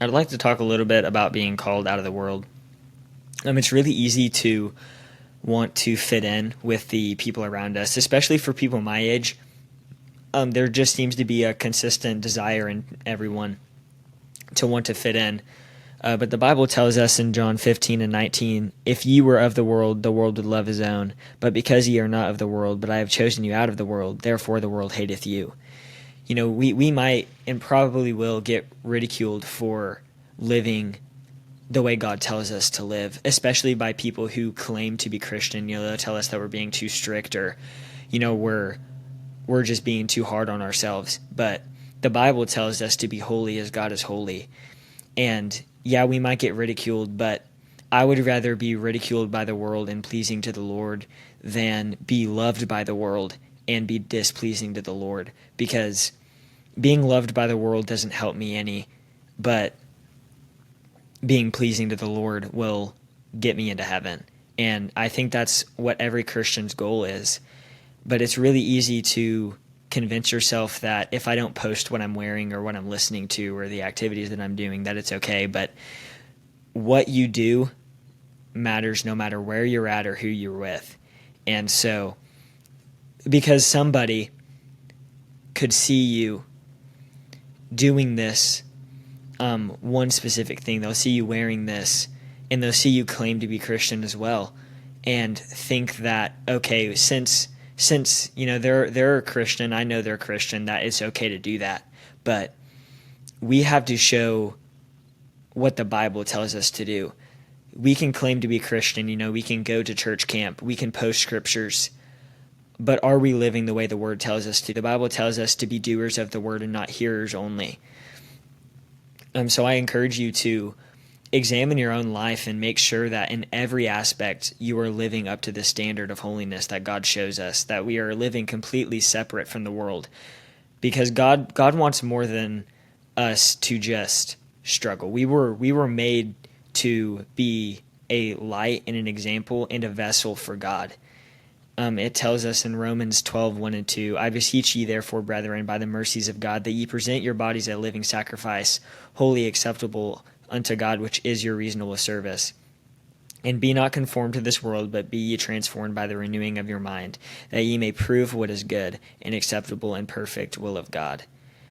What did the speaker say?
I'd like to talk a little bit about being called out of the world. It's really easy to want to fit in with the people around us, especially for people my age. There just seems to be a consistent desire in everyone to want to fit in. But the Bible tells us in John 15 and 19, if ye were of the world would love his own. But because ye are not of the world, but I have chosen you out of the world, therefore the world hateth you. We might and probably will get ridiculed for living the way God tells us to live, especially by people who claim to be Christian. They'll tell us that we're being too strict, or, we're just being too hard on ourselves. But the Bible tells us to be holy as God is holy. And yeah, we might get ridiculed, but I would rather be ridiculed by the world and pleasing to the Lord than be loved by the world and be displeasing to the Lord, because being loved by the world doesn't help me any, but being pleasing to the Lord will get me into heaven. And I think that's what every Christian's goal is. But it's really easy to convince yourself that if I don't post what I'm wearing or what I'm listening to or the activities that I'm doing, that it's okay. But what you do matters no matter where you're at or who you're with. And so, because somebody could see you doing this one specific thing, they'll see you wearing this, and they'll see you claim to be Christian as well, and think that, okay, since they're a Christian, I know they're Christian, that it's okay to do that. But we have to show what the Bible tells us to do. We can claim to be Christian, we can go to church camp, we can post scriptures, but are we living the way the Word tells us to? The Bible tells us to be doers of the Word and not hearers only. So I encourage you to examine your own life and make sure that in every aspect you are living up to the standard of holiness that God shows us, that we are living completely separate from the world. Because God wants more than us to just struggle. We were made to be a light and an example and a vessel for God. It tells us in Romans 12:1 and 2, I beseech ye therefore, brethren, by the mercies of God, that ye present your bodies a living sacrifice, wholly acceptable unto God, which is your reasonable service. And be not conformed to this world, but be ye transformed by the renewing of your mind, that ye may prove what is good and acceptable and perfect will of God.